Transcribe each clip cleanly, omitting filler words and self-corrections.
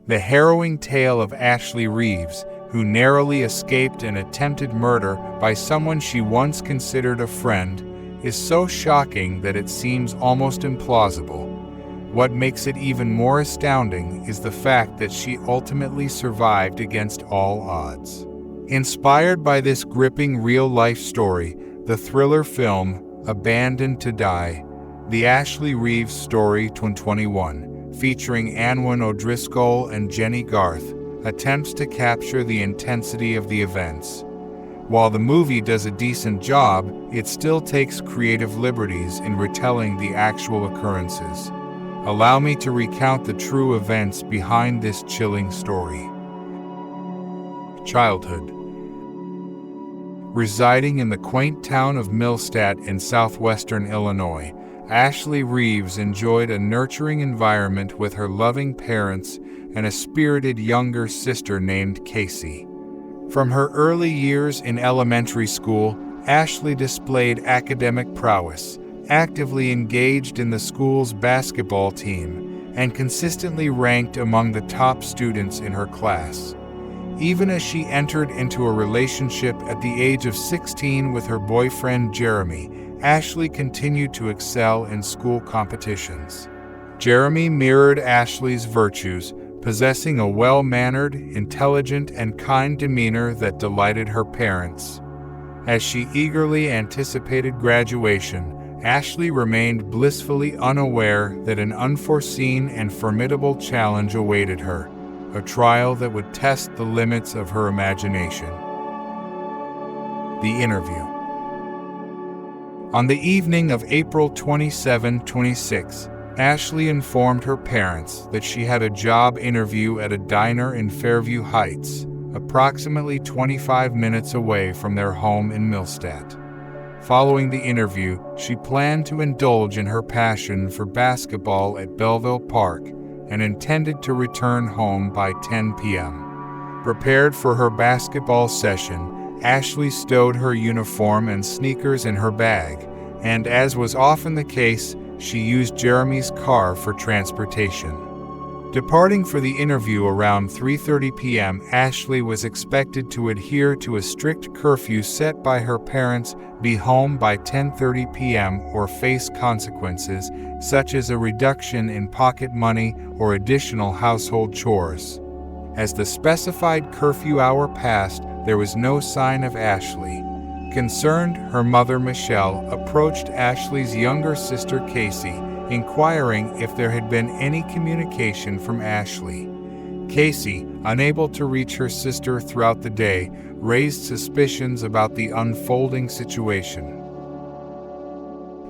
The harrowing tale of Ashley Reeves, who narrowly escaped an attempted murder by someone she once considered a friend, is so shocking that it seems almost implausible. What makes it even more astounding is the fact that she ultimately survived against all odds. Inspired by this gripping real-life story, the thriller film, Abandoned to Die, The Ashley Reeves Story 2021, featuring Anwen O'Driscoll and Jenny Garth, attempts to capture the intensity of the events. While the movie does a decent job, it still takes creative liberties in retelling the actual occurrences. Allow me to recount the true events behind this chilling story. Childhood. Residing in the quaint town of Millstadt in southwestern Illinois, Ashley Reeves enjoyed a nurturing environment with her loving parents and a spirited younger sister named Casey. From her early years in elementary school, Ashley displayed academic prowess, actively engaged in the school's basketball team, and consistently ranked among the top students in her class. Even as she entered into a relationship at the age of 16 with her boyfriend Jeremy, Ashley continued to excel in school competitions. Jeremy mirrored Ashley's virtues, possessing a well-mannered, intelligent, and kind demeanor that delighted her parents. As she eagerly anticipated graduation, Ashley remained blissfully unaware that an unforeseen and formidable challenge awaited her, a trial that would test the limits of her imagination. The interview. On the evening of April 27, 26, Ashley informed her parents that she had a job interview at a diner in Fairview Heights, approximately 25 minutes away from their home in Millstadt. Following the interview, she planned to indulge in her passion for basketball at Belleville Park and intended to return home by 10 p.m. Prepared for her basketball session, Ashley stowed her uniform and sneakers in her bag, and as was often the case, she used Jeremy's car for transportation. Departing for the interview around 3:30 p.m., Ashley was expected to adhere to a strict curfew set by her parents, be home by 10:30 p.m., or face consequences, such as a reduction in pocket money or additional household chores. As the specified curfew hour passed, there was no sign of Ashley. Concerned, her mother Michelle approached Ashley's younger sister Casey, inquiring if there had been any communication from Ashley. Casey, unable to reach her sister throughout the day, raised suspicions about the unfolding situation.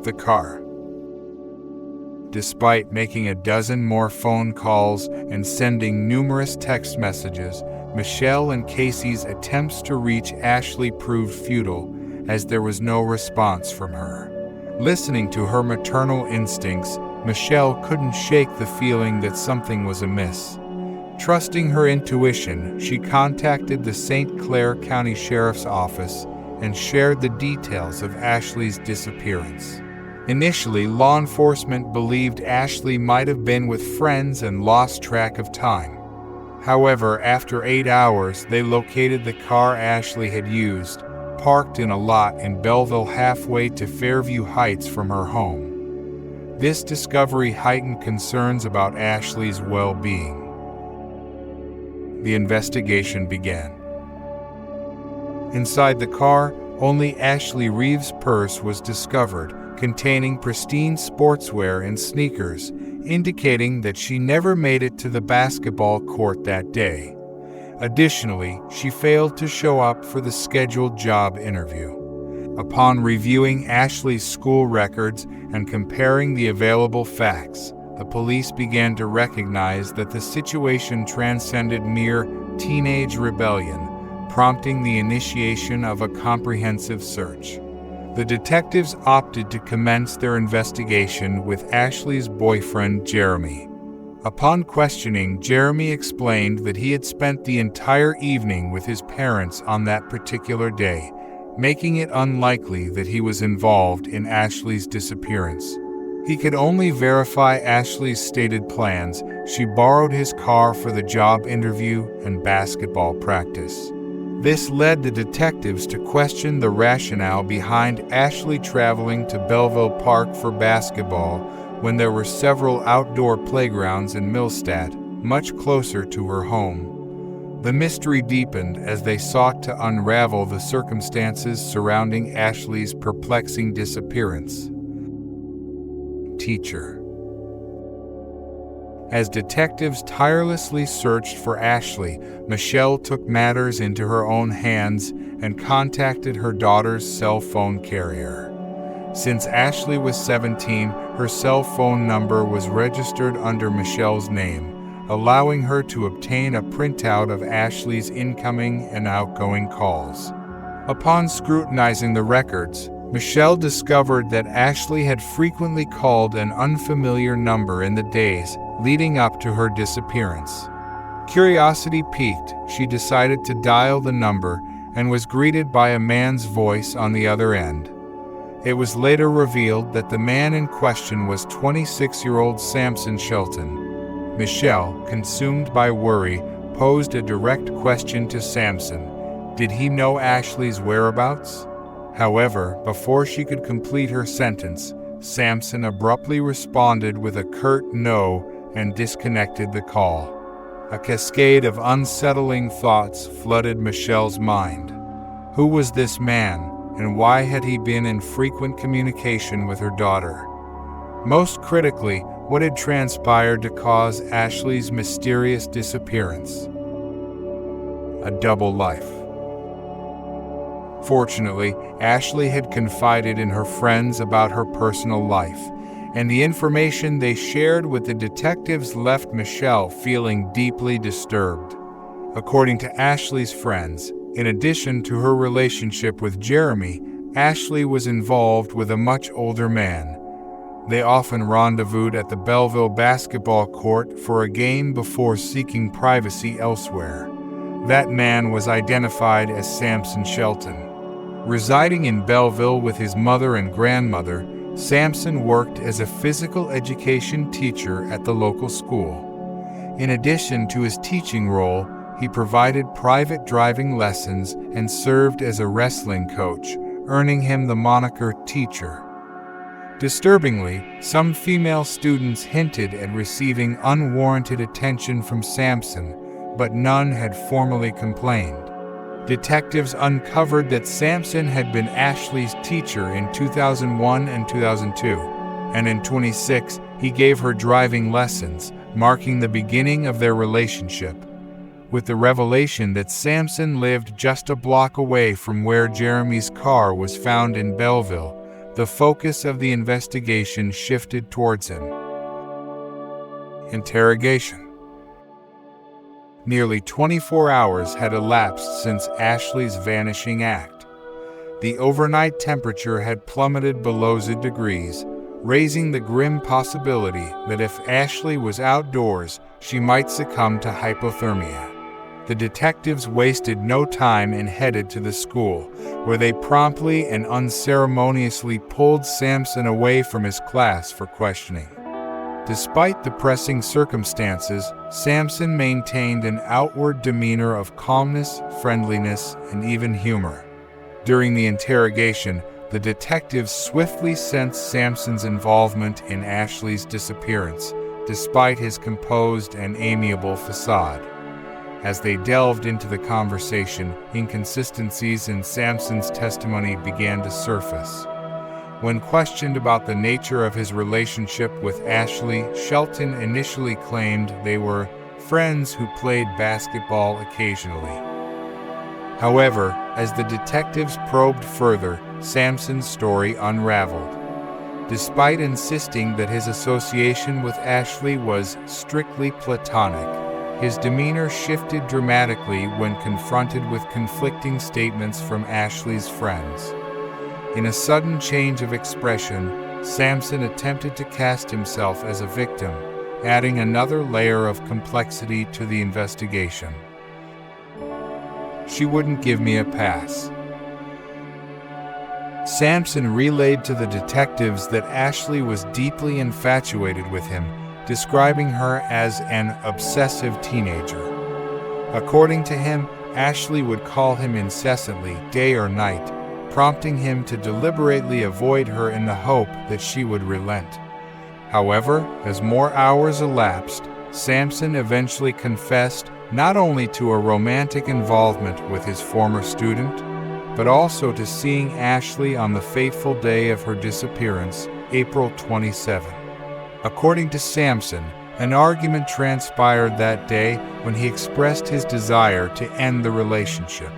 The car. Despite making a dozen more phone calls and sending numerous text messages, Michelle and Casey's attempts to reach Ashley proved futile, as there was no response from her. Listening to her maternal instincts, Michelle couldn't shake the feeling that something was amiss. Trusting her intuition, she contacted the St. Clair County Sheriff's Office and shared the details of Ashley's disappearance. Initially, law enforcement believed Ashley might have been with friends and lost track of time. However, after 8 hours, they located the car Ashley had used, parked in a lot in Belleville halfway to Fairview Heights from her home. This discovery heightened concerns about Ashley's well-being. The investigation began. Inside the car, only Ashley Reeves' purse was discovered, containing pristine sportswear and sneakers, indicating that she never made it to the basketball court that day. Additionally, she failed to show up for the scheduled job interview. Upon reviewing Ashley's school records and comparing the available facts, the police began to recognize that the situation transcended mere teenage rebellion, prompting the initiation of a comprehensive search. The detectives opted to commence their investigation with Ashley's boyfriend, Jeremy. Upon questioning, Jeremy explained that he had spent the entire evening with his parents on that particular day, making it unlikely that he was involved in Ashley's disappearance. He could only verify Ashley's stated plans, She borrowed his car for the job interview and basketball practice. This led the detectives to question the rationale behind Ashley traveling to Belleville Park for basketball when there were several outdoor playgrounds in Millstadt, much closer to her home. The mystery deepened as they sought to unravel the circumstances surrounding Ashley's perplexing disappearance. Teacher. As detectives tirelessly searched for Ashley, Michelle took matters into her own hands and contacted her daughter's cell phone carrier. Since Ashley was 17, her cell phone number was registered under Michelle's name, allowing her to obtain a printout of Ashley's incoming and outgoing calls. Upon scrutinizing the records, Michelle discovered that Ashley had frequently called an unfamiliar number in the days leading up to her disappearance. Curiosity piqued, she decided to dial the number and was greeted by a man's voice on the other end. It was later revealed that the man in question was 26-year-old Samson Shelton. Michelle, consumed by worry, posed a direct question to Samson. Did he know Ashley's whereabouts? However, before she could complete her sentence, Samson abruptly responded with a curt no and disconnected the call. A cascade of unsettling thoughts flooded Michelle's mind. Who was this man, and why had he been in frequent communication with her daughter? Most critically, what had transpired to cause Ashley's mysterious disappearance? A double life. Fortunately, Ashley had confided in her friends about her personal life, and the information they shared with the detectives left Michelle feeling deeply disturbed. According to Ashley's friends, in addition to her relationship with Jeremy, Ashley was involved with a much older man. They often rendezvoused at the Belleville basketball court for a game before seeking privacy elsewhere. That man was identified as Samson Shelton. Residing in Belleville with his mother and grandmother, Samson worked as a physical education teacher at the local school. In addition to his teaching role, he provided private driving lessons and served as a wrestling coach, earning him the moniker Teacher. Disturbingly, some female students hinted at receiving unwarranted attention from Samson, but none had formally complained. Detectives uncovered that Samson had been Ashley's teacher in 2001 and 2002, and in 2006 he gave her driving lessons, marking the beginning of their relationship. With the revelation that Samson lived just a block away from where Jeremy's car was found in Belleville, the focus of the investigation shifted towards him. Interrogation. Nearly 24 hours had elapsed since Ashley's vanishing act. The overnight temperature had plummeted below 0 degrees, raising the grim possibility that if Ashley was outdoors, she might succumb to hypothermia. The detectives wasted no time and headed to the school, where they promptly and unceremoniously pulled Samson away from his class for questioning. Despite the pressing circumstances, Samson maintained an outward demeanor of calmness, friendliness, and even humor. During the interrogation, the detectives swiftly sensed Samson's involvement in Ashley's disappearance, despite his composed and amiable facade. As they delved into the conversation, inconsistencies in Samson's testimony began to surface. When questioned about the nature of his relationship with Ashley, Shelton initially claimed they were friends who played basketball occasionally. However, as the detectives probed further, Samson's story unraveled. Despite insisting that his association with Ashley was strictly platonic, his demeanor shifted dramatically when confronted with conflicting statements from Ashley's friends. In a sudden change of expression, Samson attempted to cast himself as a victim, adding another layer of complexity to the investigation. She wouldn't give me a pass. Samson relayed to the detectives that Ashley was deeply infatuated with him, describing her as an obsessive teenager. According to him, Ashley would call him incessantly, day or night, prompting him to deliberately avoid her in the hope that she would relent. However, as more hours elapsed, Samson eventually confessed not only to a romantic involvement with his former student, but also to seeing Ashley on the fateful day of her disappearance, April 27. According to Samson, an argument transpired that day when he expressed his desire to end the relationship.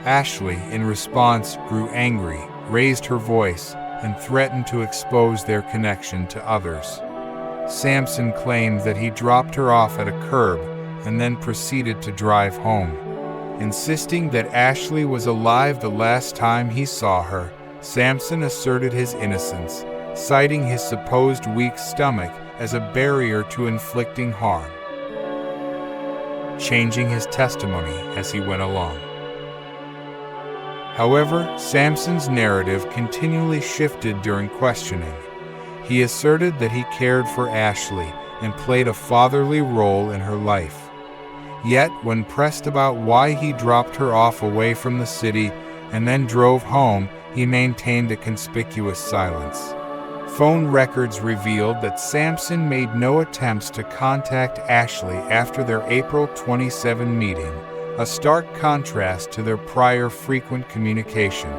Ashley, in response, grew angry, raised her voice, and threatened to expose their connection to others. Samson claimed that he dropped her off at a curb and then proceeded to drive home. Insisting that Ashley was alive the last time he saw her, Samson asserted his innocence, citing his supposed weak stomach as a barrier to inflicting harm, changing his testimony as he went along. However, Samson's narrative continually shifted during questioning. He asserted that he cared for Ashley and played a fatherly role in her life. Yet, when pressed about why he dropped her off away from the city and then drove home, he maintained a conspicuous silence. Phone records revealed that Samson made no attempts to contact Ashley after their April 27 meeting, a stark contrast to their prior frequent communication.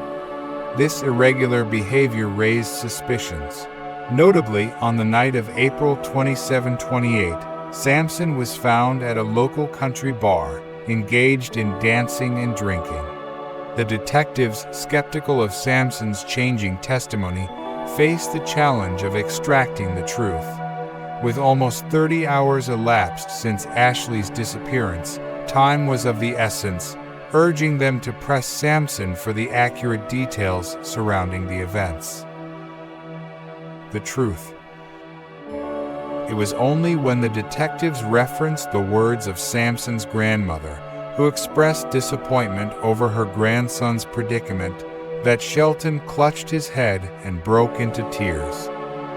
This irregular behavior raised suspicions. Notably, on the night of April 27-28, Samson was found at a local country bar, engaged in dancing and drinking. The detectives, skeptical of Samson's changing testimony, faced the challenge of extracting the truth. With almost 30 hours elapsed since Ashley's disappearance, time was of the essence, urging them to press Samson for the accurate details surrounding the events. The truth. It was only when the detectives referenced the words of Samson's grandmother, who expressed disappointment over her grandson's predicament, that Shelton clutched his head and broke into tears.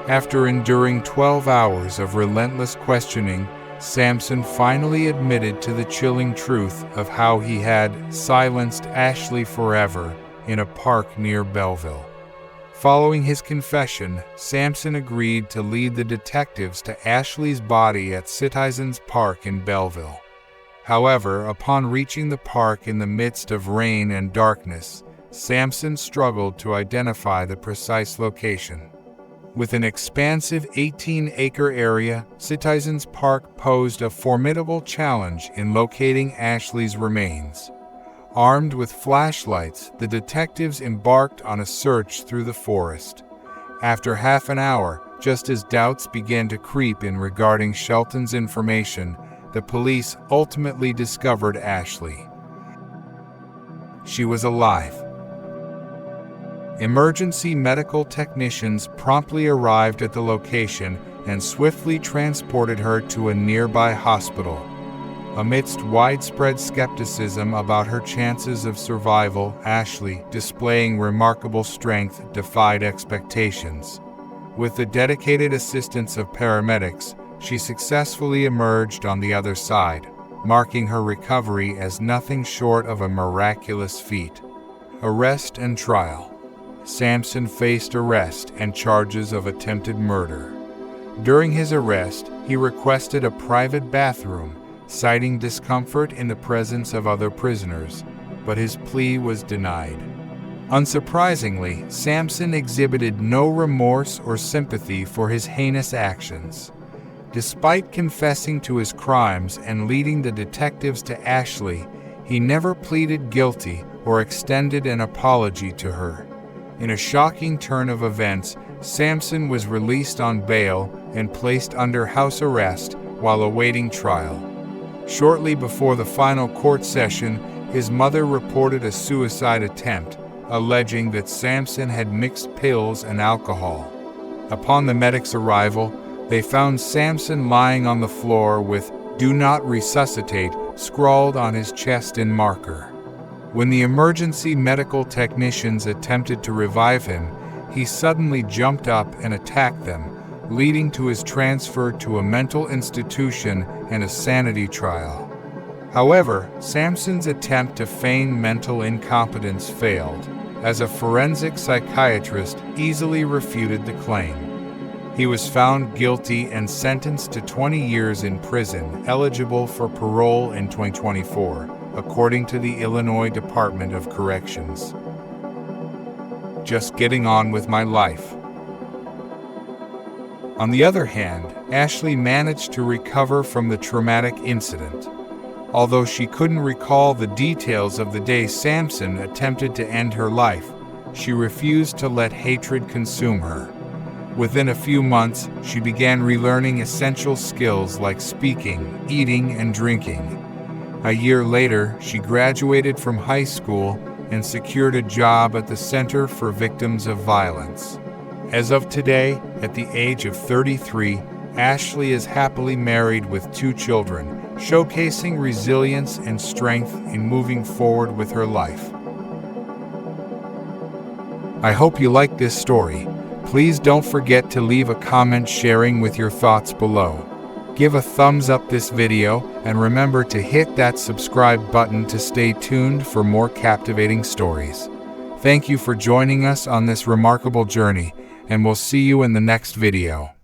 After enduring 12 hours of relentless questioning, Samson finally admitted to the chilling truth of how he had silenced Ashley forever in a park near Belleville. Following his confession, Samson agreed to lead the detectives to Ashley's body at Citizens Park in Belleville. However, upon reaching the park in the midst of rain and darkness, Samson struggled to identify the precise location. With an expansive 18-acre area, Citizens Park posed a formidable challenge in locating Ashley's remains. Armed with flashlights, the detectives embarked on a search through the forest. After half an hour, just as doubts began to creep in regarding Shelton's information, the police ultimately discovered Ashley. She was alive. Emergency medical technicians promptly arrived at the location and swiftly transported her to a nearby hospital. Amidst widespread skepticism about her chances of survival, Ashley, displaying remarkable strength, defied expectations. With the dedicated assistance of paramedics, she successfully emerged on the other side, marking her recovery as nothing short of a miraculous feat. Arrest and trial. Samson faced arrest and charges of attempted murder. During his arrest, he requested a private bathroom, citing discomfort in the presence of other prisoners, but his plea was denied. Unsurprisingly, Samson exhibited no remorse or sympathy for his heinous actions. Despite confessing to his crimes and leading the detectives to Ashley, he never pleaded guilty or extended an apology to her. In a shocking turn of events, Samson was released on bail and placed under house arrest while awaiting trial. Shortly before the final court session, his mother reported a suicide attempt, alleging that Samson had mixed pills and alcohol. Upon the medics' arrival, they found Samson lying on the floor with "Do not resuscitate" scrawled on his chest in marker. When the emergency medical technicians attempted to revive him, he suddenly jumped up and attacked them, leading to his transfer to a mental institution and a sanity trial. However, Samson's attempt to feign mental incompetence failed, as a forensic psychiatrist easily refuted the claim. He was found guilty and sentenced to 20 years in prison, eligible for parole in 2024, according to the Illinois Department of Corrections. Just getting on with my life. On the other hand, Ashley managed to recover from the traumatic incident. Although she couldn't recall the details of the day Samson attempted to end her life, she refused to let hatred consume her. Within a few months, she began relearning essential skills like speaking, eating, and drinking. A year later, she graduated from high school and secured a job at the Center for Victims of Violence. As of today, at the age of 33, Ashley is happily married with 2 children, showcasing resilience and strength in moving forward with her life. I hope you liked this story. Please don't forget to leave a comment sharing with your thoughts below. Give a thumbs up this video and remember to hit that subscribe button to stay tuned for more captivating stories. Thank you for joining us on this remarkable journey, and we'll see you in the next video.